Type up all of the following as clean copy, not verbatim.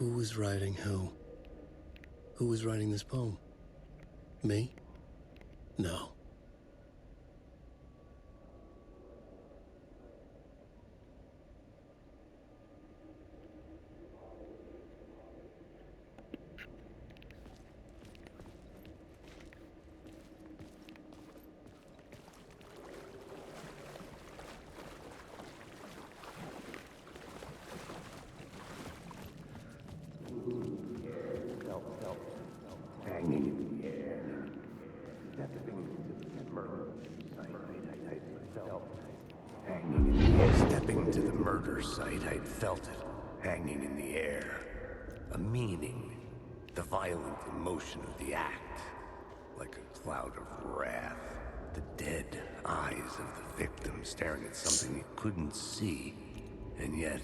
Who was writing who? Who was writing this poem? Me? No. Hanging in the air, stepping to the murder site, I felt hanging in the air. Stepping to the murder site, I'd felt it hanging in the air. A meaning, the violent emotion of the act, like a cloud of wrath. The dead eyes of the victim staring at something you couldn't see, and yet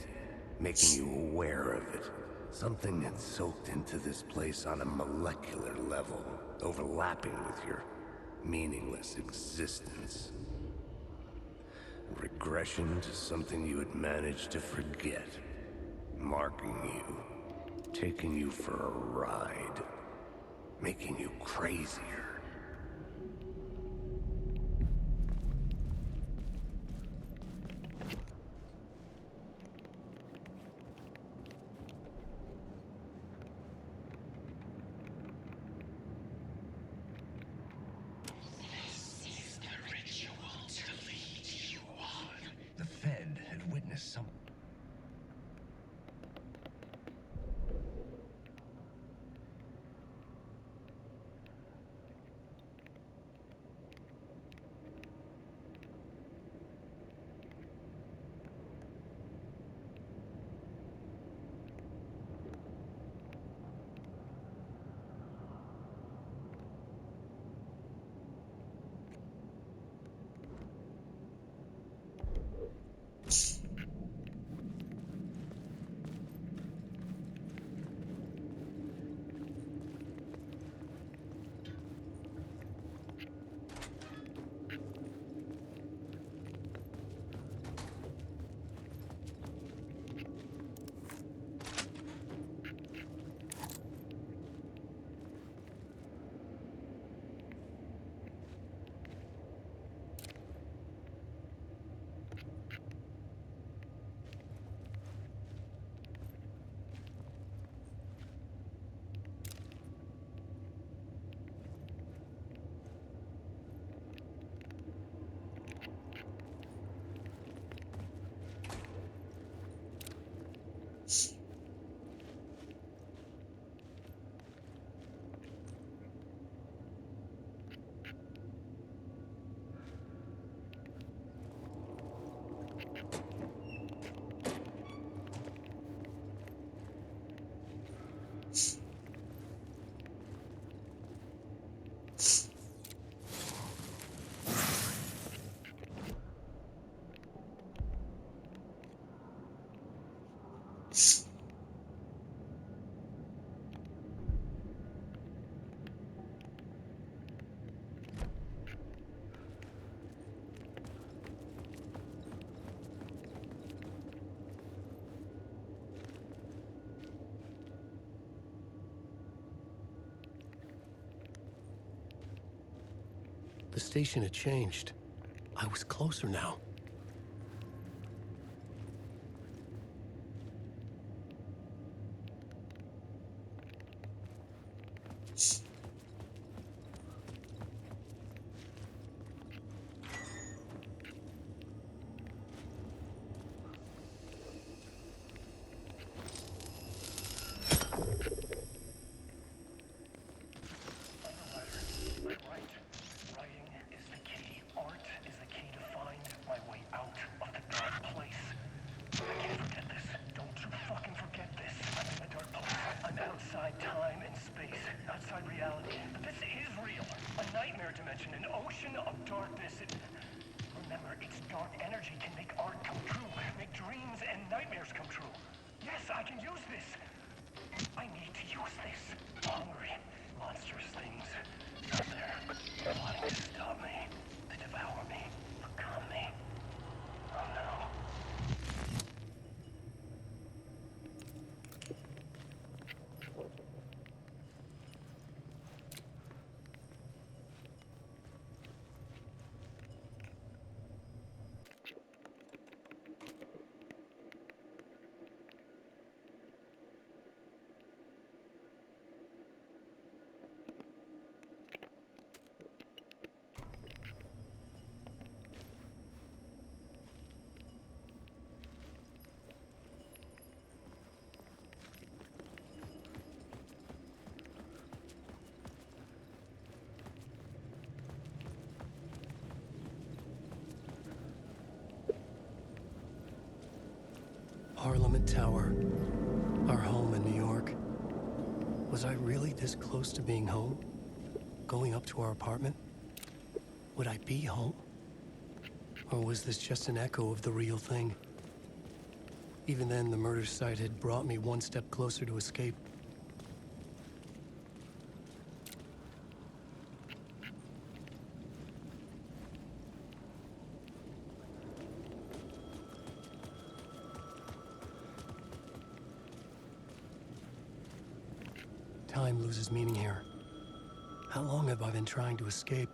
making you aware of it. Something had soaked into this place on a molecular level, overlapping with your meaningless existence. Regression to something you had managed to forget, marking you, taking you for a ride, making you crazier. The Fed had witnessed some... The station had changed. I was closer now. Parliament Tower, our home in New York. Was I really this close to being home? Going up to our apartment? Would I be home? Or was this just an echo of the real thing? Even then, the murder site had brought me one step closer to escape. Time loses meaning here. How long have I been trying to escape?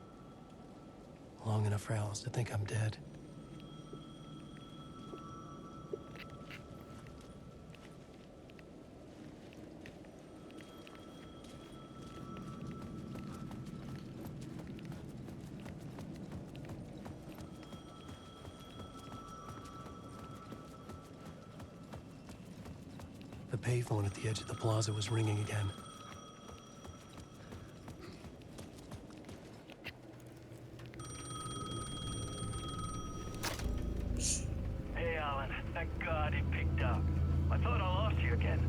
Long enough for Alice to think I'm dead. The payphone at the edge of the plaza was ringing again. Hey, Alan. Thank God it picked up. I thought I lost you again.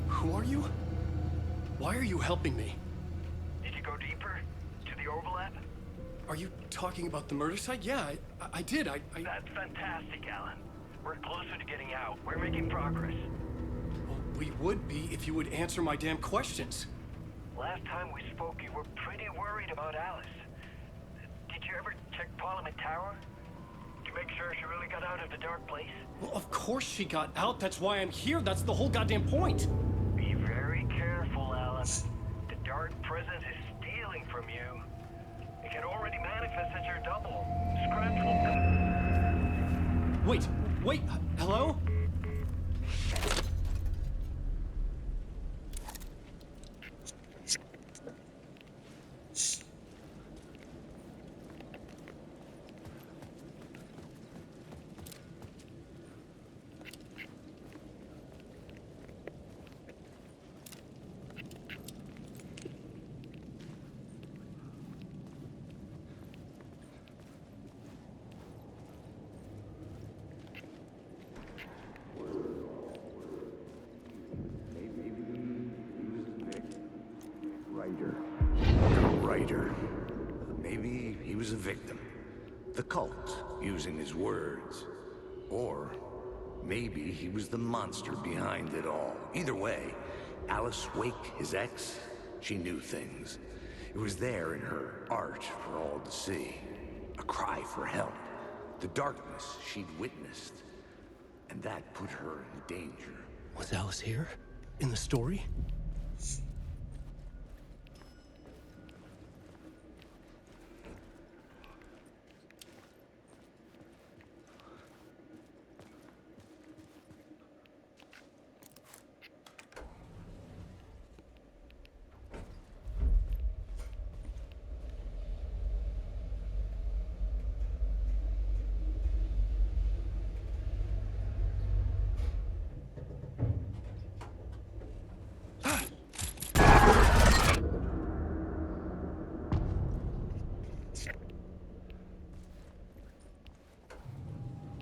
Who are you? Why are you helping me? Did you go deeper? To the overlap? Are you talking about the murder site? Yeah, I did. That's fantastic, Alan. We're closer to getting out. We're making progress. Well, we would be if you would answer my damn questions. Last time we spoke, you were pretty worried about Alice. Did you ever check Parliament Tower? To make sure she really got out of the dark place? Well, of course she got out. That's why I'm here. That's the whole goddamn point. Be very careful, Alan. The dark presence is stealing from you. It can already manifest as your double. Scratch will... Wait, hello? Writer. Maybe he was a victim. The cult, using his words. Or maybe he was the monster behind it all. Either way, Alice Wake, his ex, she knew things. It was there in her art for all to see. A cry for help. The darkness she'd witnessed. And that put her in danger. Was Alice here? In the story?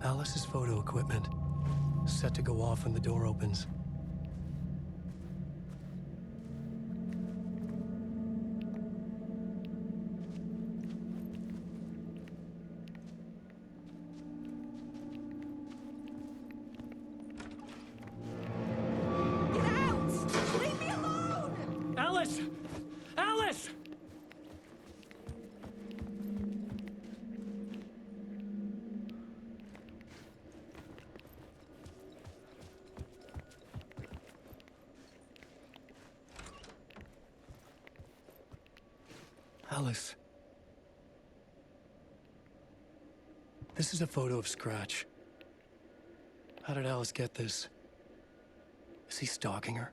Alice's photo equipment, set to go off when the door opens. Get out! Leave me alone! Alice! Alice! Alice. This is a photo of Scratch. How did Alice get this? Is he stalking her?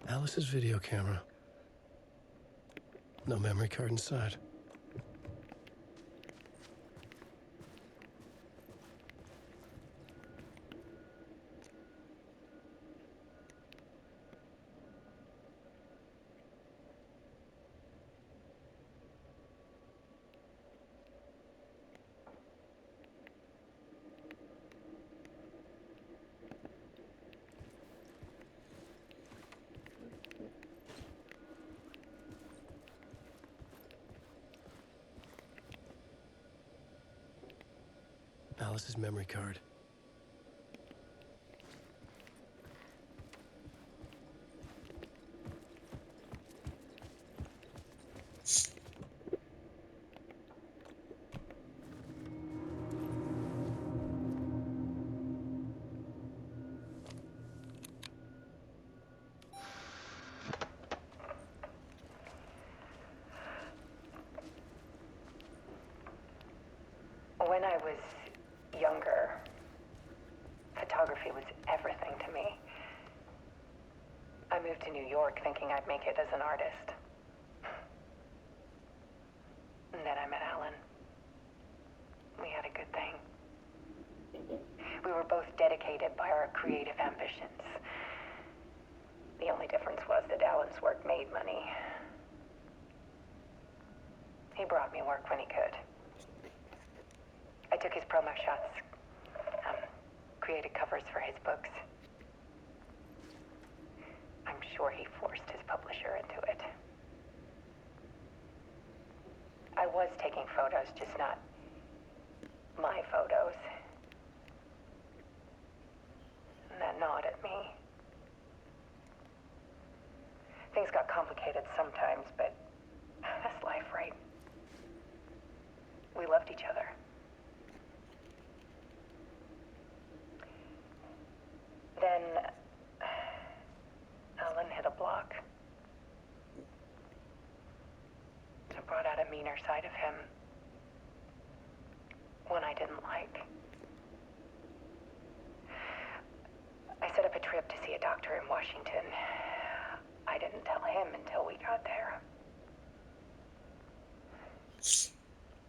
Alice's video camera. No memory card inside. Alice's memory card. When I was younger, photography was everything to me. I moved to New York thinking I'd make it as an artist. And then I met Alan. We had a good thing. We were both dedicated by our creative ambitions. The only difference was that Alan's work made money. He brought me work when he could. I took his promo shots, created covers for his books. I'm sure he forced his publisher into it. I was taking photos, just not my photos. And that gnawed at me. Things got complicated sometimes, but that's life, right? We loved each other. Then Alan hit a block. It brought out a meaner side of him. One I didn't like. I set up a trip to see a doctor in Washington. I didn't tell him until we got there.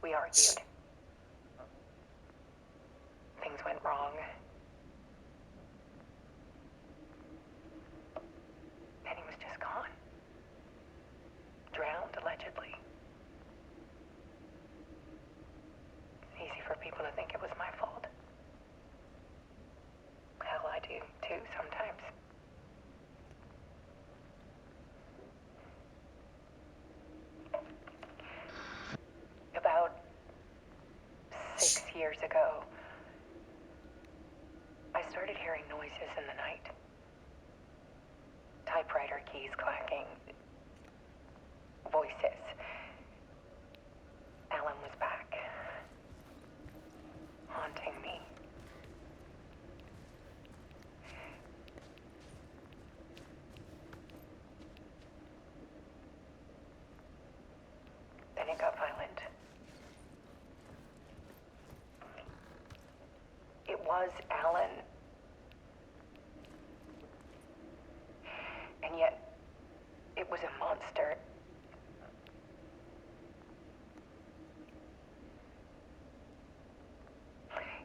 We argued. Things went wrong. And he was just gone. Drowned, allegedly. Easy for people to think it was my fault. Hell, I do too sometimes. About 6 years ago, I started hearing noises in the night. Typewriter keys clacking. Voices. Alan was back. Haunting me. Then it got violent. It was Alan. And yet, it was a monster.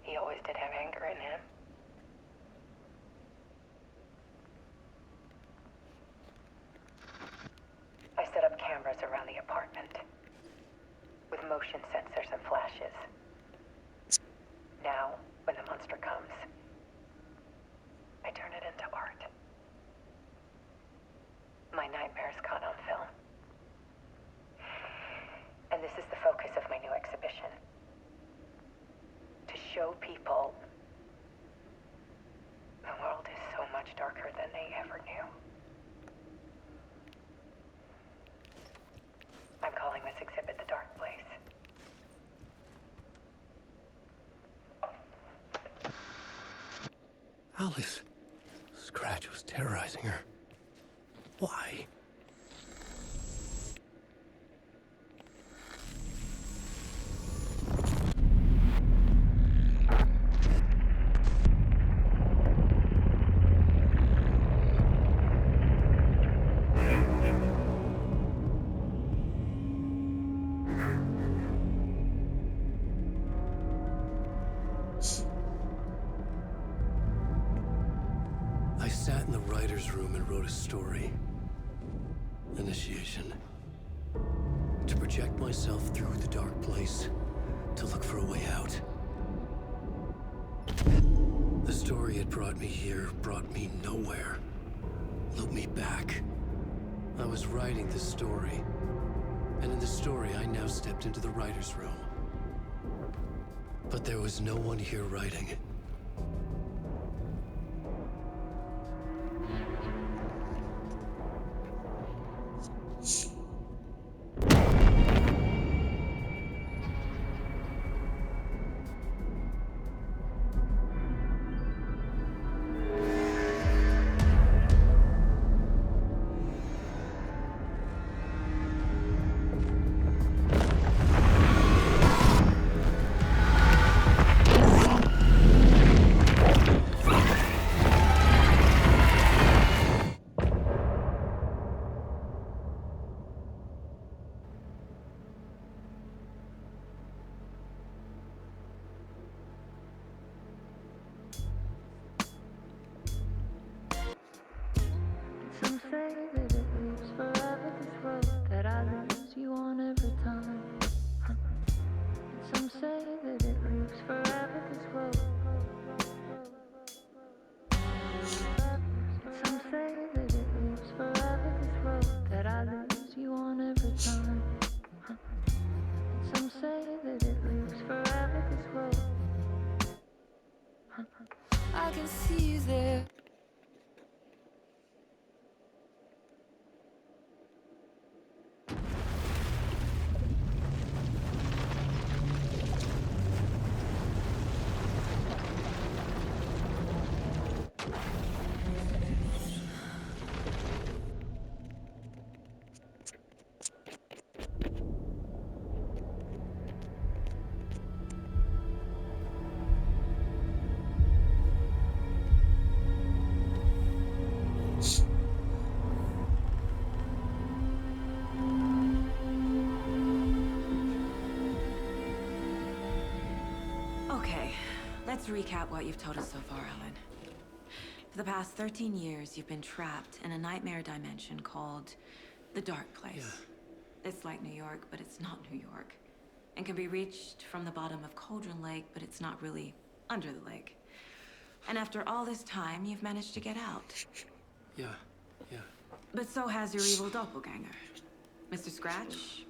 He always did have anger in him. I set up cameras around the apartment with motion sensors and flashes. Now, when the monster comes, I turn it into art. My nightmares caught on film. And this is the focus of my new exhibition. To show people the world is so much darker than they ever knew. I'm calling this exhibit The Dark Place. Alice. Scratch was terrorizing her. Why? writer's room and wrote a story. Initiation. To project myself through the dark place, to look for a way out. The story had brought me here, brought me nowhere. Looped me back. I was writing the story. And in the story, I now stepped into the writer's room. But there was no one here writing. Some say that it leaves forever this road that I lose you on every time. Some say that it leaves forever this road. Some say that it leaves forever this road that I lose you on every time. Some say that it leaves forever this road. I can see you there. Okay, let's recap what you've told us so far, Alan. For the past 13 years, you've been trapped in a nightmare dimension called the Dark Place. Yeah. It's like New York, but it's not New York. And can be reached from the bottom of Cauldron Lake, but it's not really under the lake. And after all this time, you've managed to get out. Yeah. But so has your evil doppelganger. Mr. Scratch?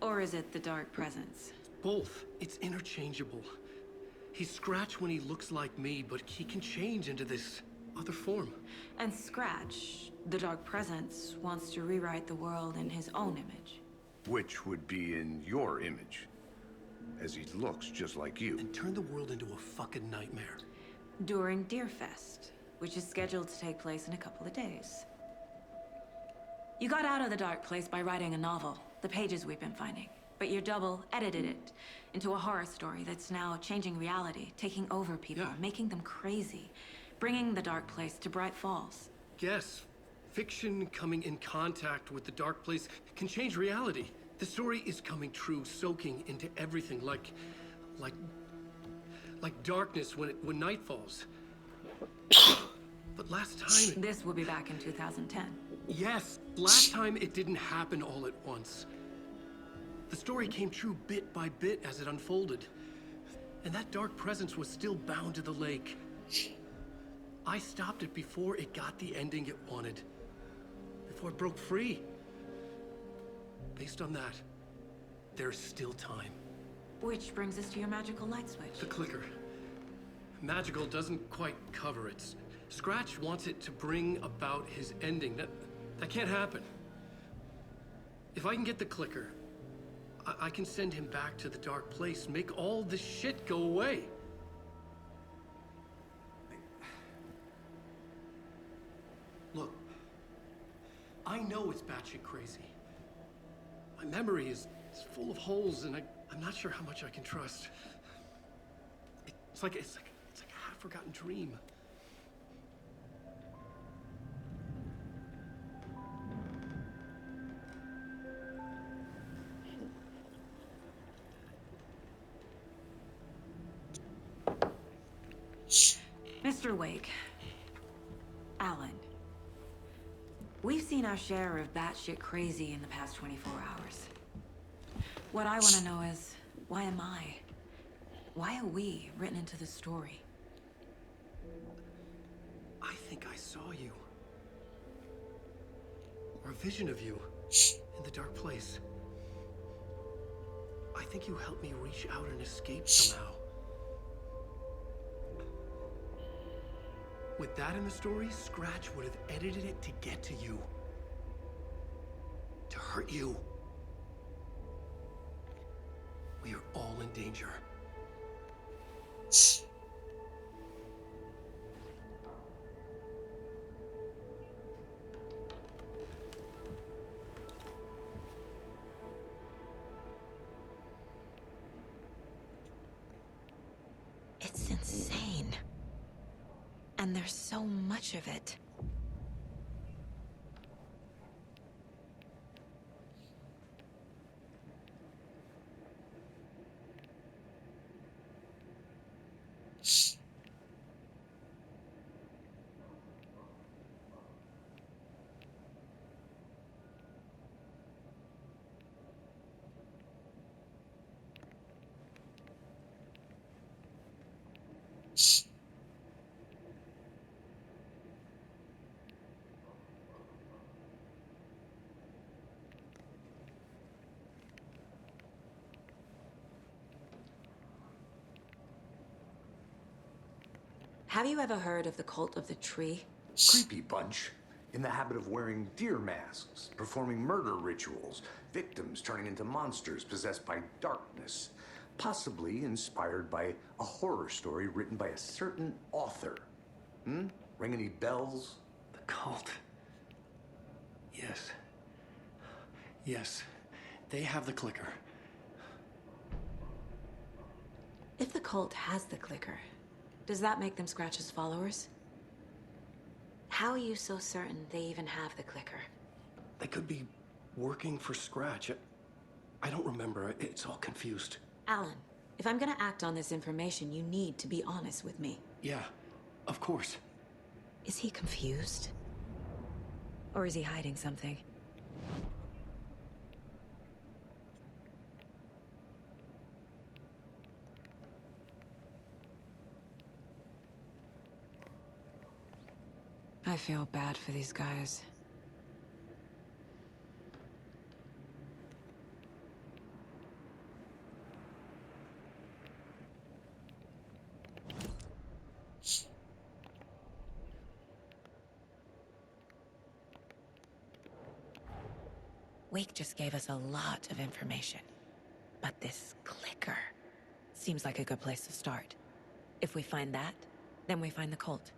Or is it the Dark Presence? Both. It's interchangeable. He's Scratch when he looks like me, but he can change into this other form. And Scratch, the Dark Presence, wants to rewrite the world in his own image. Which would be in your image, as he looks just like you. And turn the world into a fucking nightmare. During Deerfest, which is scheduled to take place in a couple of days. You got out of the Dark Place by writing a novel, the pages we've been finding. But your double edited it into a horror story that's now changing reality, taking over people, making them crazy, bringing the Dark Place to Bright Falls. Yes, fiction coming in contact with the Dark Place can change reality. The story is coming true, soaking into everything, like darkness when night falls. But last time... This will be back in 2010. Yes, last time it didn't happen all at once. The story came true bit by bit as it unfolded. And that dark presence was still bound to the lake. I stopped it before it got the ending it wanted. Before it broke free. Based on that, there's still time. Which brings us to your magical light switch. The clicker. Magical doesn't quite cover it. Scratch wants it to bring about his ending. That can't happen. If I can get the clicker, I can send him back to the Dark Place, make all this shit go away. Look, I know it's batshit crazy. My memory is full of holes, and I'm not sure how much I can trust. It's like a half-forgotten dream. Mr. Wake, Alan, We've seen our share of batshit crazy in the past 24 hours. What I want to know is, why am I? Why are we written into the story? I think I saw you. Or a vision of you. In the dark place. I think you helped me reach out and escape somehow. With that in the story, Scratch would have edited it to get to you. To hurt you. We are all in danger. It's insane. And there's so much of it. Have you ever heard of the cult of the tree? Creepy bunch. In the habit of wearing deer masks, performing murder rituals, victims turning into monsters possessed by darkness. Possibly inspired by a horror story written by a certain author. Ring any bells? The cult. Yes. Yes. They have the clicker. If the cult has the clicker, does that make them Scratch's followers? How are you so certain they even have the clicker? They could be working for Scratch. I don't remember. It's all confused. Alan, if I'm gonna act on this information, you need to be honest with me. Yeah, of course. Is he confused? Or is he hiding something? I feel bad for these guys. Wake just gave us a lot of information. But this clicker seems like a good place to start. If we find that, then we find the cult.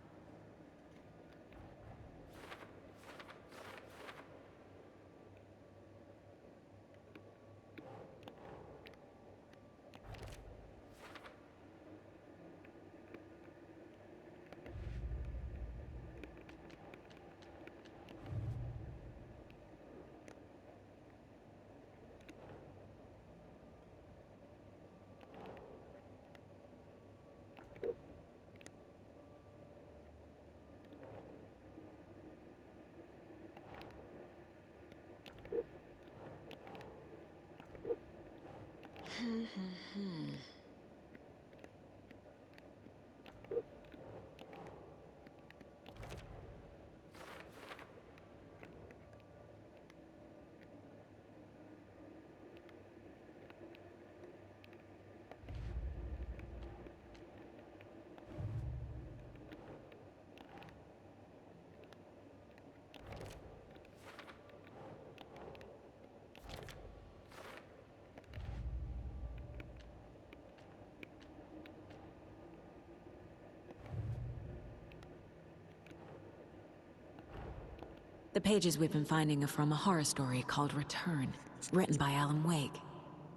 The pages we've been finding are from a horror story called Return, written by Alan Wake.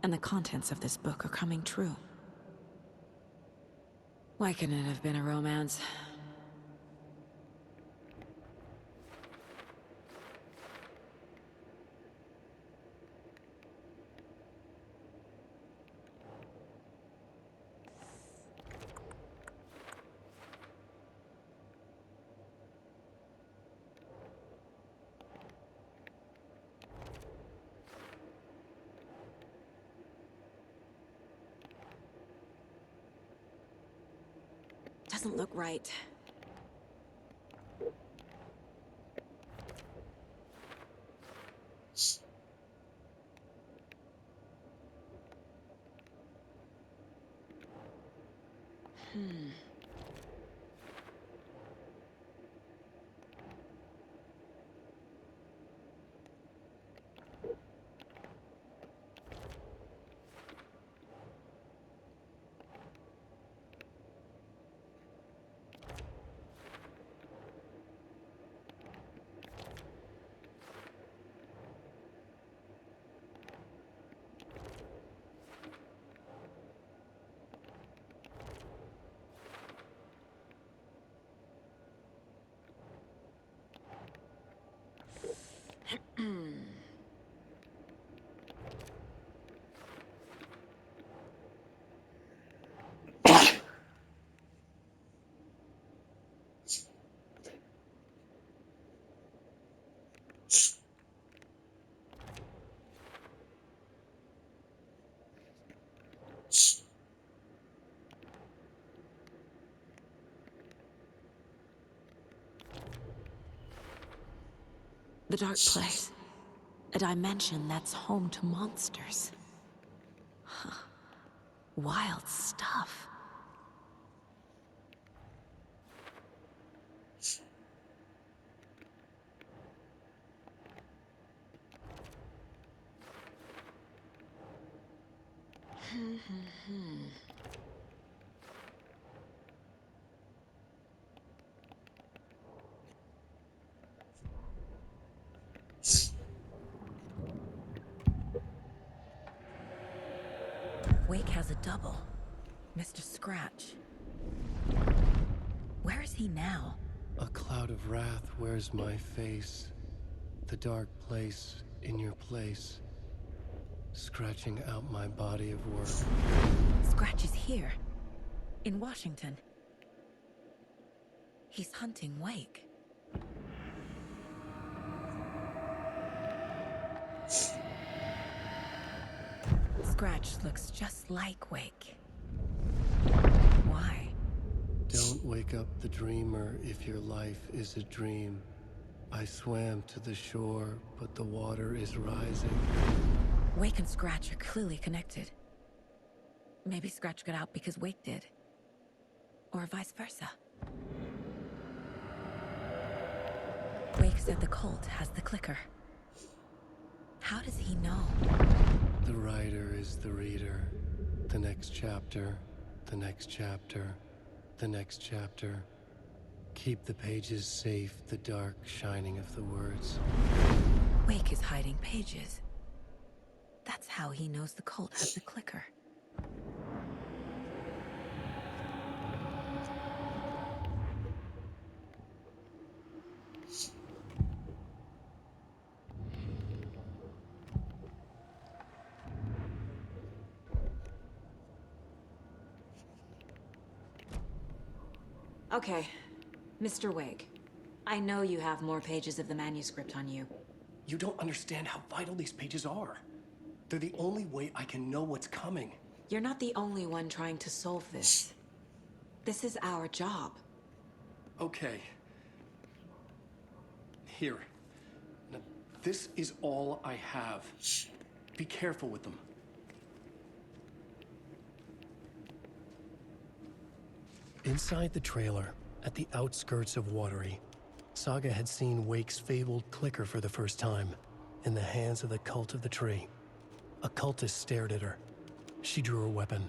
And the contents of this book are coming true. Why couldn't it have been a romance? doesn't look right. The dark place. A dimension that's home to monsters. Wild stuff. Wake has a double. Mr. Scratch. Where is he now? A cloud of wrath wears my face. The dark place in your place. Scratching out my body of work. Scratch is here. In Washington. He's hunting Wake. Scratch looks just like Wake. Why? Don't wake up the dreamer if your life is a dream. I swam to the shore, but the water is rising. Wake and Scratch are clearly connected. Maybe Scratch got out because Wake did. Or vice versa. Wake said the cult has the clicker. How does he know? The writer is the reader. The next chapter, the next chapter, the next chapter. Keep the pages safe, the dark shining of the words. Wake is hiding pages. That's how he knows the cult has the clicker. Okay, Mr. Wake. I know you have more pages of the manuscript on you. You don't understand how vital these pages are. They're the only way I can know what's coming. You're not the only one trying to solve this. This is our job. Okay. Here. Now, this is all I have. Be careful with them. Inside the trailer, at the outskirts of Watery, Saga had seen Wake's fabled clicker for the first time, in the hands of the Cult of the Tree. A cultist stared at her. She drew her weapon.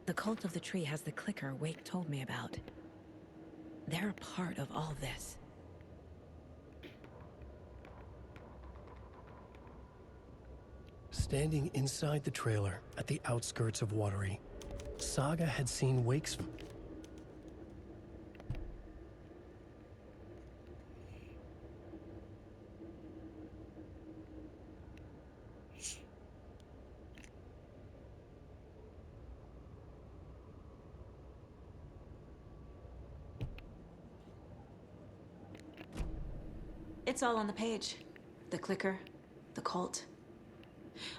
The Cult of the Tree has the clicker Wake told me about. They're a part of all this. Standing inside the trailer at the outskirts of Watery, Saga had seen Wake's... It's all on the page. The clicker, the cult.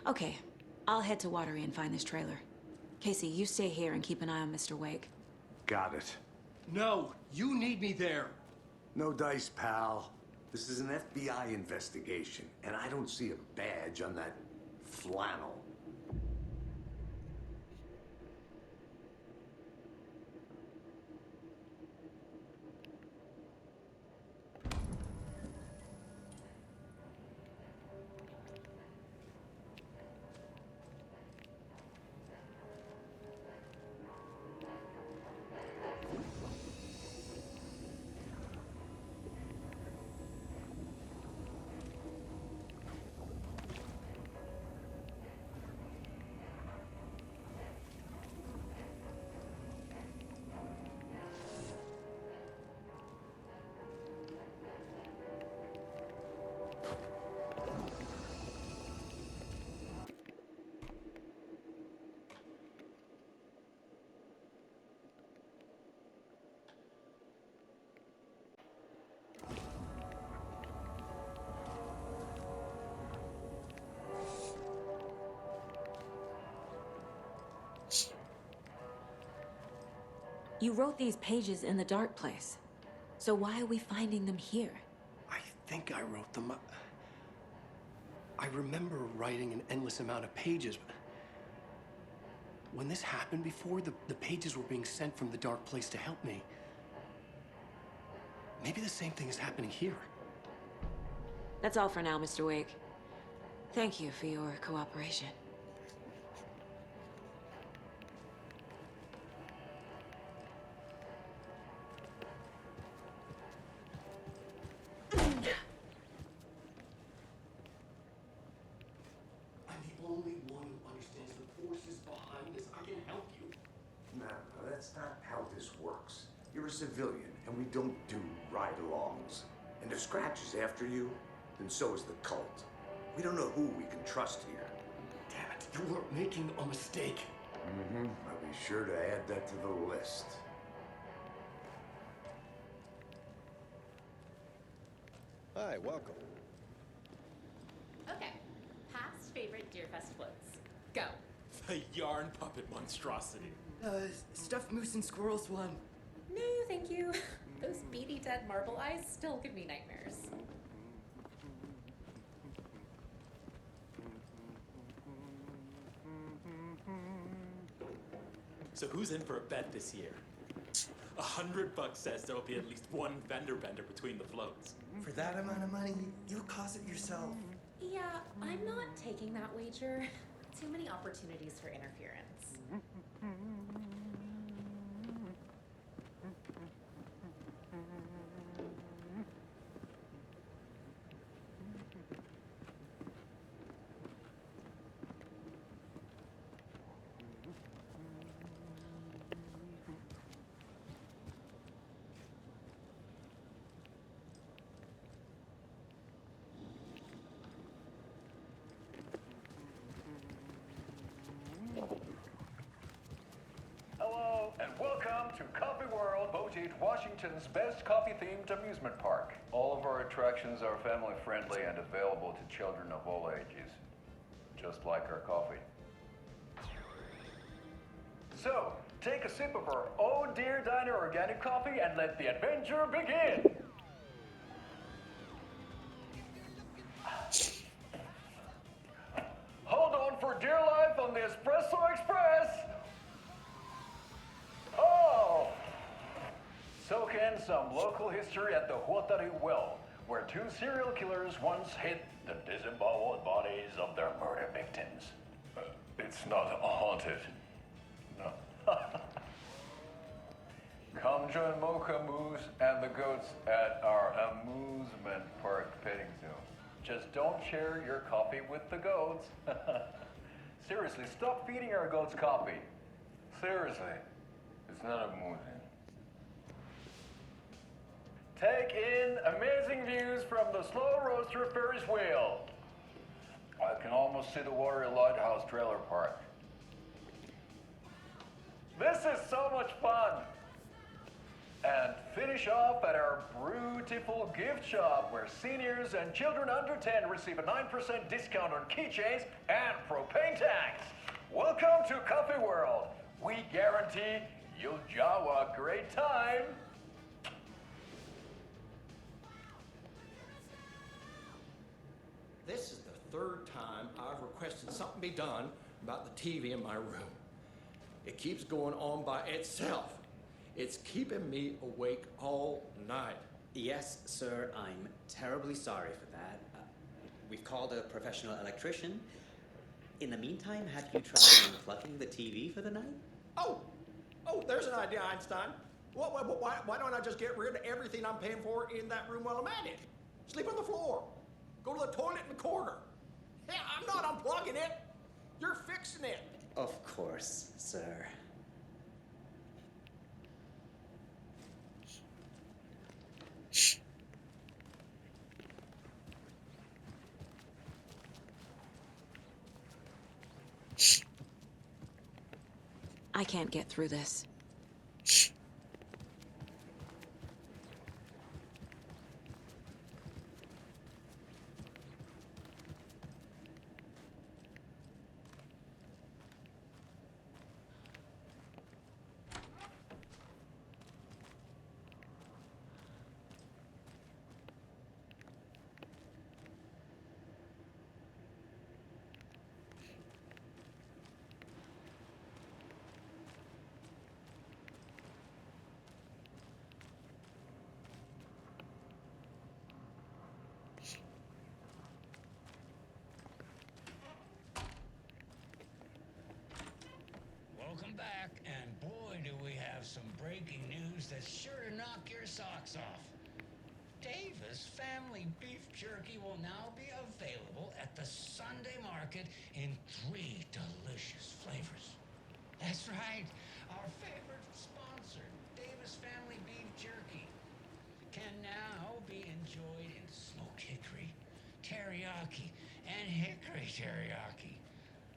Okay, I'll head to Watery and find this trailer. Casey, you stay here and keep an eye on Mr. Wake. Got it. No, you need me there. No dice, pal. This is an FBI investigation, and I don't see a badge on that flannel. You wrote these pages in the dark place. So why are we finding them here? I think I wrote them. I remember writing an endless amount of pages. When this happened before, the pages were being sent from the dark place to help me. Maybe the same thing is happening here. That's all for now, Mr. Wake. Thank you for your cooperation. I'm the only one who understands the forces behind this. I can help you. No, that's not how this works. You're a civilian, and we don't do ride-alongs. And if Scratch is after you, then so is the cult. We don't know who we can trust here. Damn it, you are making a mistake. I'll be sure to add that to the list. Hi, welcome. Okay, past favorite Deerfest floats. Go. The yarn puppet monstrosity. Stuffed moose and squirrels one. No, thank you. Those beady dead marble eyes still give me nightmares. So who's in for a bet this year? $100 says there'll be at least one vendor bender between the floats. For that amount of money, you'll cause it yourself. Yeah, I'm not taking that wager. Too many opportunities for interference. Hello, and welcome to Coffee World, Boutique, Washington's best coffee-themed amusement park. All of our attractions are family-friendly and available to children of all ages, just like our coffee. So, take a sip of our Oh Dear Diner organic coffee and let the adventure begin! Hold on for dear life on the Espresso Express! Oh! Soak in some local history at the Huatari Well, where two serial killers once hid the disemboweled bodies of their murder victims. It's not haunted. No. Come join Mocha Moose and the goats at our amusement park petting zoo. Just don't share your coffee with the goats. Seriously, stop feeding our goats coffee. Seriously. It's not amusing. Take in amazing views from the Slow Roaster Ferris wheel. I can almost see the Watery Lighthouse Trailer Park. This is so much fun. And finish off at our beautiful gift shop where seniors and children under 10 receive a 9% discount on keychains and propane tanks. Welcome to Coffee World. We guarantee you'll jaw a great time. This is the third time I've requested something be done about the TV in my room. It keeps going on by itself. It's keeping me awake all night. Yes, sir, I'm terribly sorry for that. We've called a professional electrician. In the meantime, have you tried unplugging the TV for the night? Oh, there's an idea, Einstein. Why don't I just get rid of everything I'm paying for in that room while I'm at it? Sleep on the floor. Go to the toilet in the corner. Hey, I'm not unplugging it. You're fixing it. Of course, sir. I can't get through this. Welcome back, and boy do we have some breaking news that's sure to knock your socks off. Davis Family Beef Jerky will now be available at the Sunday market in 3 delicious flavors. That's right, our favorite sponsor, Davis Family Beef Jerky, can now be enjoyed in smoked hickory, teriyaki, and hickory teriyaki.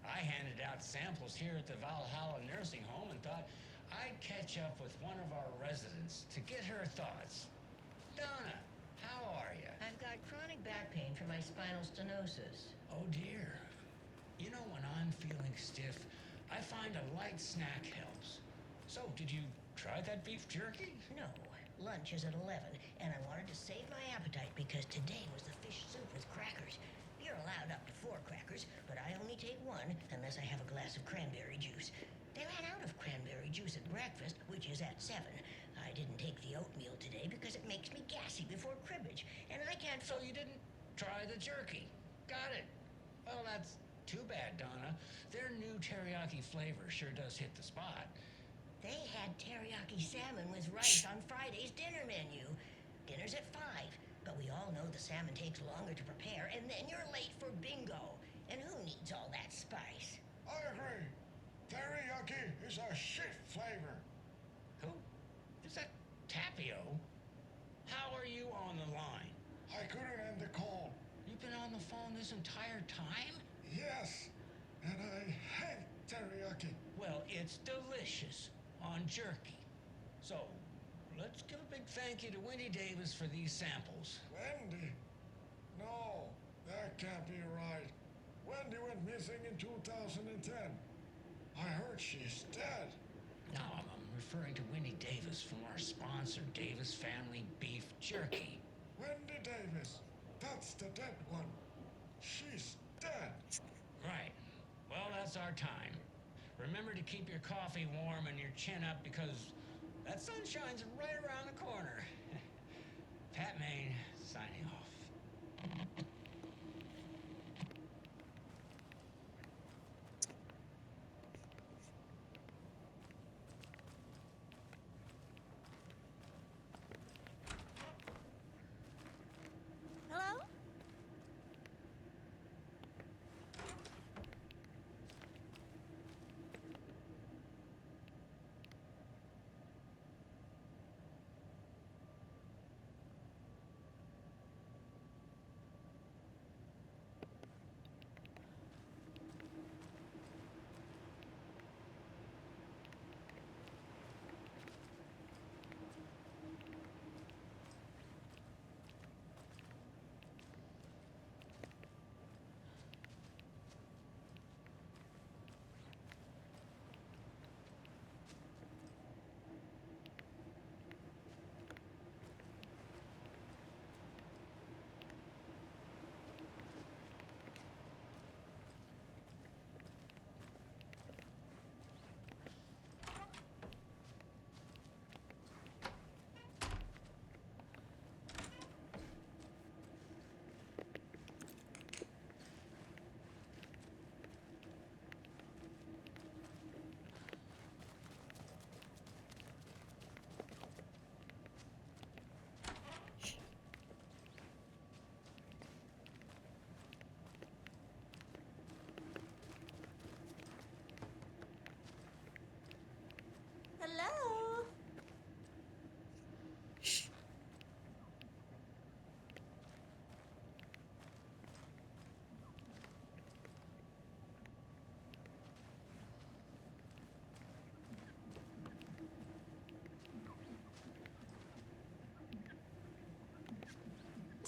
I handed out samples here at the Valhalla Nursing Home and thought I'd catch up with one of our residents to get her thoughts. Donna, how are you? I've got chronic back pain from my spinal stenosis. Oh dear. You know, when I'm feeling stiff, I find a light snack helps. So, did you try that beef jerky? No. Lunch is at 11, and I wanted to save my appetite because today was the fish soup with crackers. You're allowed up to 4 crackers, but I only take 1 unless I have a glass of cranberry juice. They ran out of cranberry juice at breakfast, which is at 7. I didn't take the oatmeal today because it makes me gassy before cribbage, and I can't... So you didn't try the jerky. Got it. Well, that's too bad, Donna. Their new teriyaki flavor sure does hit the spot. They had teriyaki salmon with rice on Friday's dinner menu. Dinner's at 5. But we all know the salmon takes longer to prepare, and then you're late for bingo. And who needs all that spice? I agree. Teriyaki is a shit flavor. Who? Is that Tapio? How are you on the line? I couldn't end the call. You've been on the phone this entire time? Yes, and I hate teriyaki. Well, it's delicious on jerky. So, let's give a big thank you to Wendy Davis for these samples. Wendy? No, that can't be right. Wendy went missing in 2010. I heard she's dead. No, I'm referring to Wendy Davis from our sponsor, Davis Family Beef Jerky. Wendy Davis. That's the dead one. She's dead. Right. Well, that's our time. Remember to keep your coffee warm and your chin up because that sunshine's right around the corner. Pat Maine, signing off. Hello?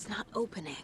It's not opening.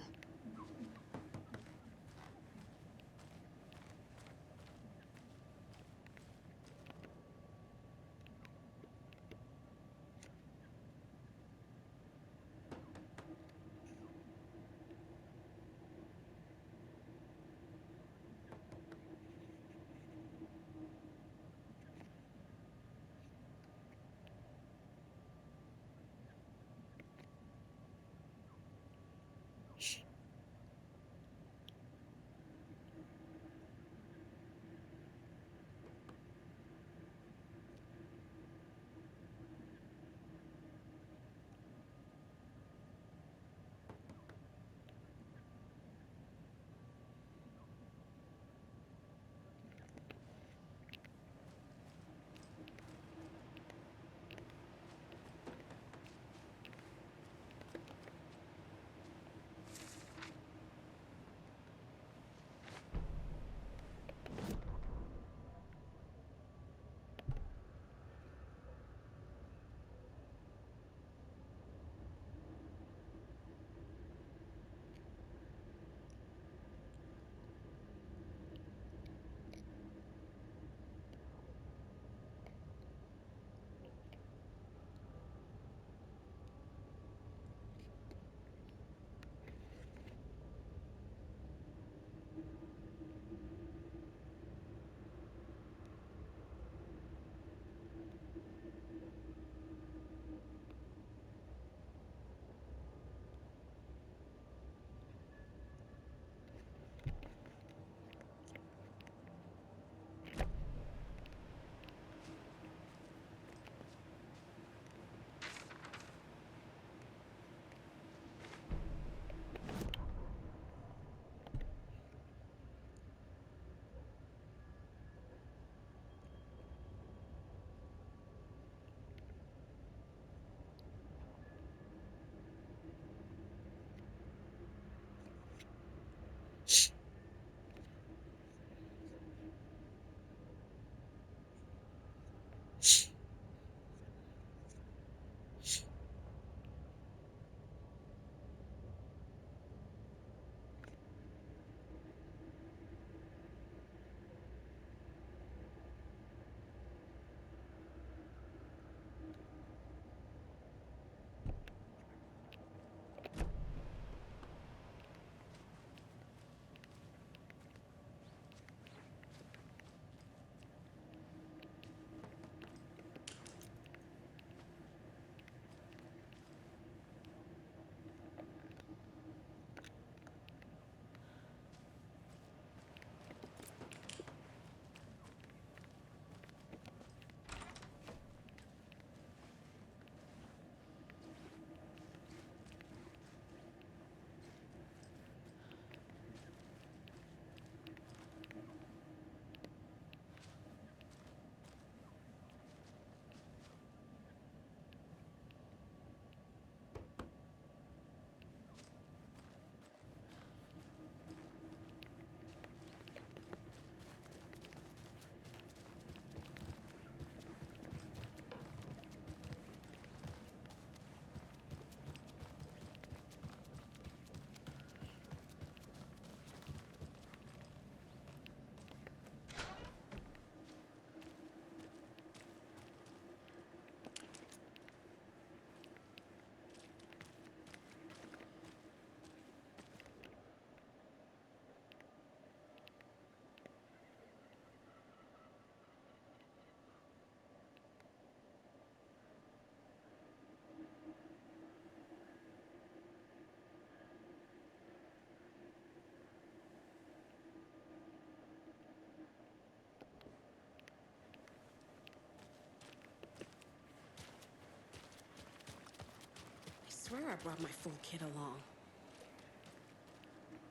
I swear I brought my full kit along.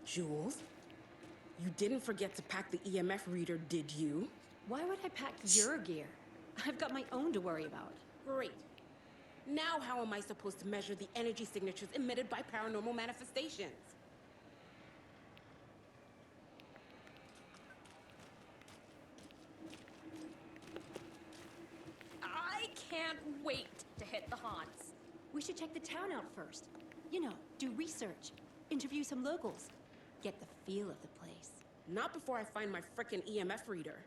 Jules, you didn't forget to pack the EMF reader, did you? Why would I pack your gear? I've got my own to worry about. Great. Now how am I supposed to measure the energy signatures emitted by paranormal manifestations? I can't wait to hit the haunts. We should check the town out first. You know, do research, interview some locals, get the feel of the place. Not before I find my frickin' EMF reader.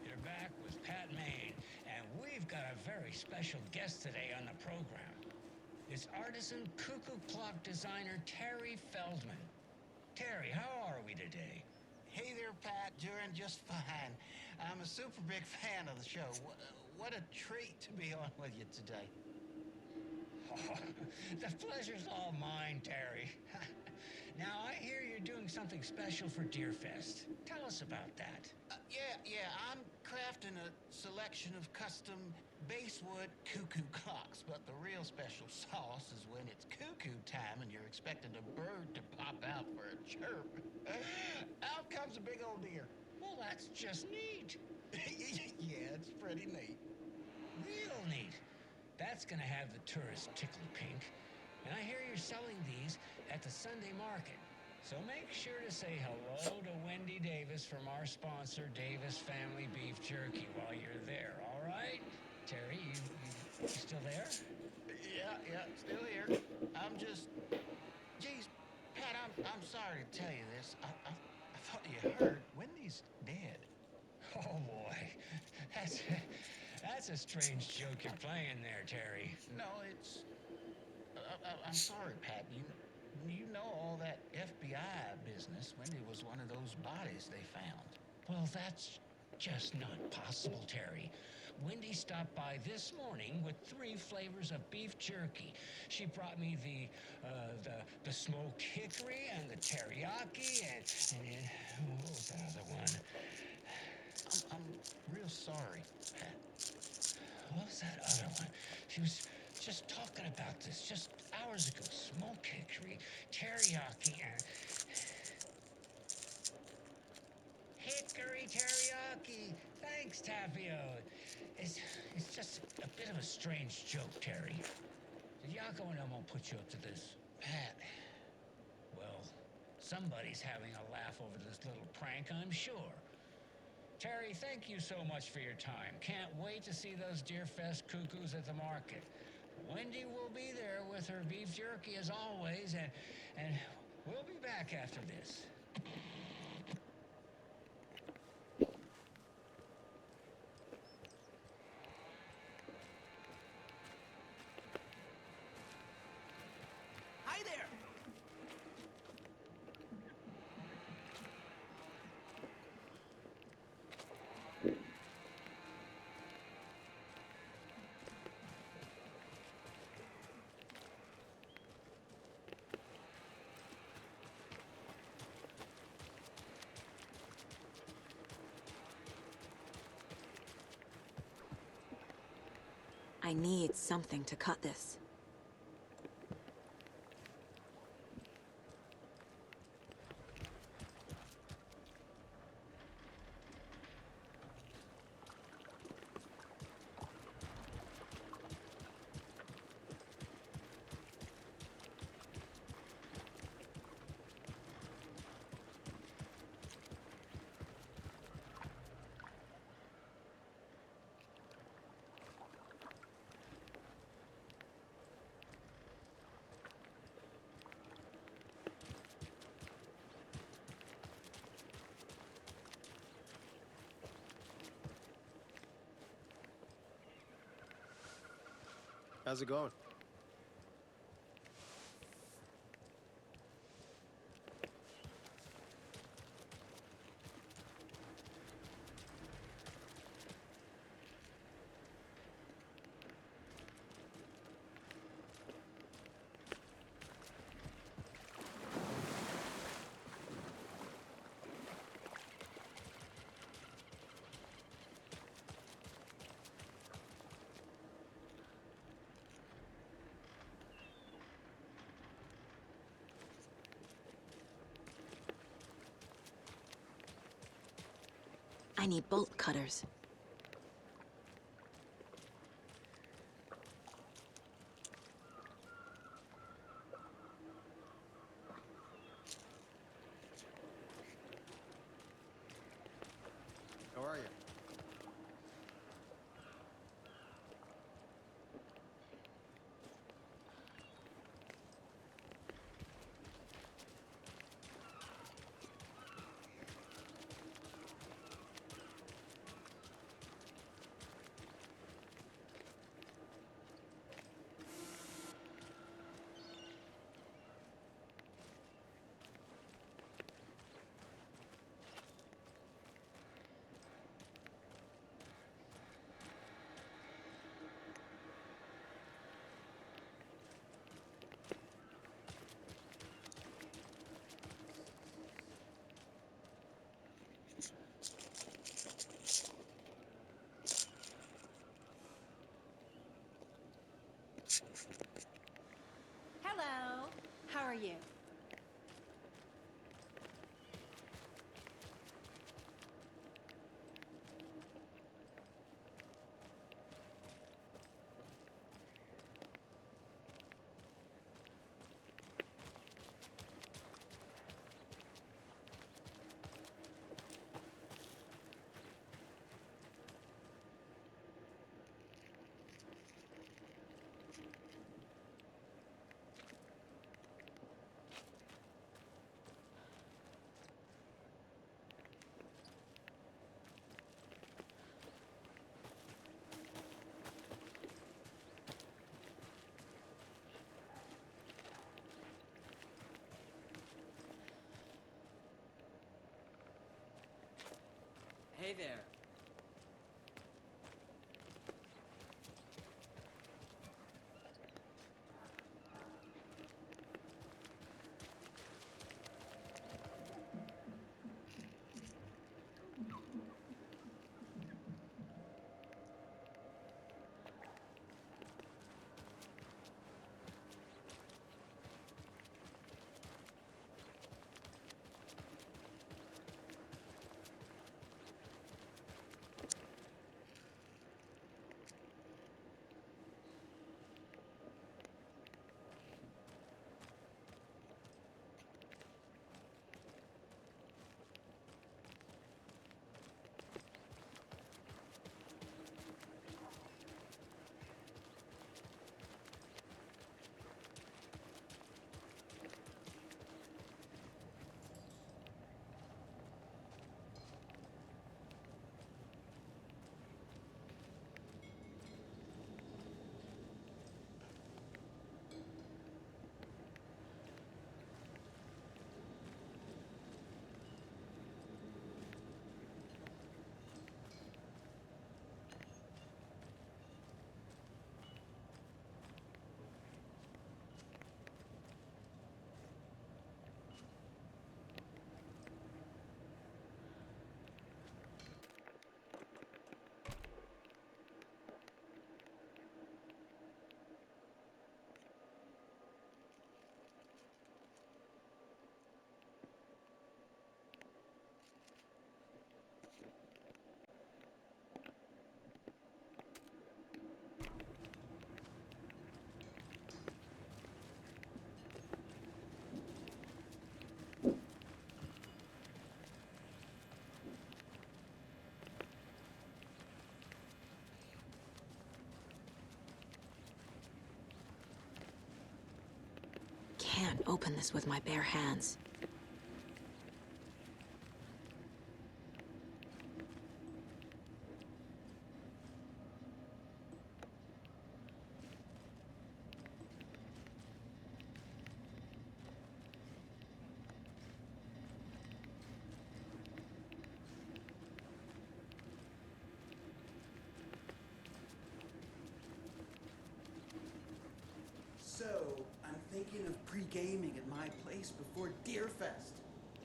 You're back with Pat Maine, and we've got a very special guest today on the program. It's artisan cuckoo clock designer Terry Feldman. Terry, how are we today? Hey there, Pat. Doing just fine. I'm a super big fan of the show. What a treat to be on with you today. Oh, the pleasure's all mine, Terry. Now, I hear you're doing something special for Deerfest. Tell us about that. Yeah, I'm crafting a selection of custom basswood cuckoo clocks, but the real special sauce is when it's cuckoo time and you're expecting a bird to pop out for a chirp. Out comes a big old deer. Well, that's just neat. Yeah, it's pretty neat. Real neat. That's gonna have the tourists tickled pink. And I hear you're selling these at the Sunday market. So make sure to say hello to Wendy Davis from our sponsor, Davis Family Beef Jerky, while you're there, all right? Terry, you still there? Yeah, still here. I'm just... Geez, Pat, I'm sorry to tell you this. I thought you heard Wendy's dead. Oh, boy. That's a strange joke you're playing there, Terry. No, it's... I'm sorry, Pat. You know all that FBI business. Wendy was one of those bodies they found. Well, that's just not possible, Terry. Wendy stopped by this morning with 3 flavors of beef jerky. She brought me the smoked hickory and the teriyaki and then, what was that other one? I'm real sorry, Pat. What was that other one? She was just talking about this just hours ago. Smoked hickory, teriyaki, and... Hickory teriyaki! Thanks, Tapio. It's just a bit of a strange joke, Terry. Did Yako and Elmo put you up to this? Pat. Well, somebody's having a laugh over this little prank, I'm sure. Terry, thank you so much for your time. Can't wait to see those Deerfest cuckoos at the market. Wendy will be there with her beef jerky as always, and we'll be back after this. Hi there! I need something to cut this. How's it going? I need bolt cutters. How are you? are you? Hey there. Can't open this with my bare hands. So, I'm thinking of pre-gaming at my place before Deerfest.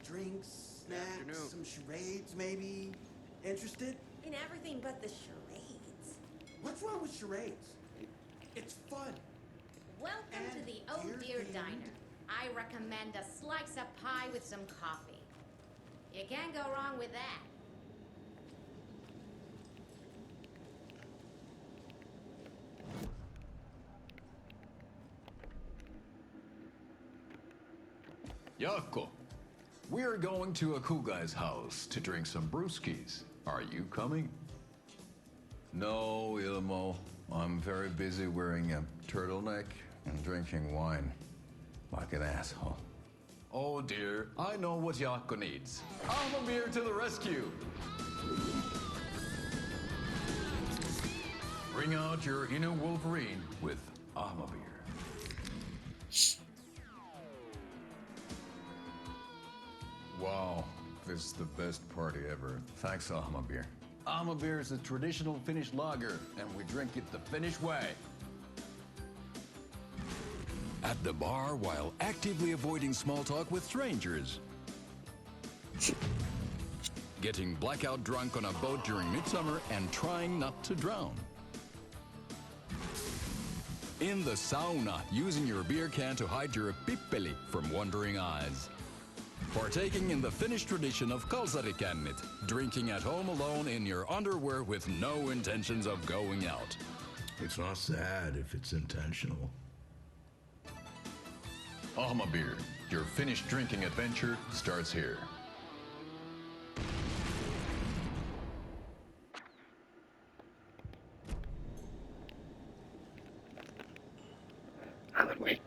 Drinks, snacks, some charades maybe. Interested? In everything but the charades. What's wrong with charades? It's fun. Welcome to And the Oh Dear deer-themed. Diner. I recommend a slice of pie with some coffee. You can't go wrong with that. Yako, we're going to a cool guy's house to drink some brewskis. Are you coming? No, Ilmo. I'm very busy wearing a turtleneck and drinking wine. Like an asshole. Oh dear, I know what Yako needs. I'm a beer to the rescue. Bring out your inner Wolverine with Armavir. Wow, this is the best party ever. Thanks, Ahmabir. Armavir is a traditional Finnish lager, and we drink it the Finnish way. At the bar while actively avoiding small talk with strangers. Getting blackout drunk on a boat during midsummer and trying not to drown. In the sauna, using your beer can to hide your pippeli from wandering eyes. Partaking in the Finnish tradition of kalsarikännit, drinking at home alone in your underwear with no intentions of going out. It's not sad if it's intentional. Ahma beer, your Finnish drinking adventure starts here. Alan, wait.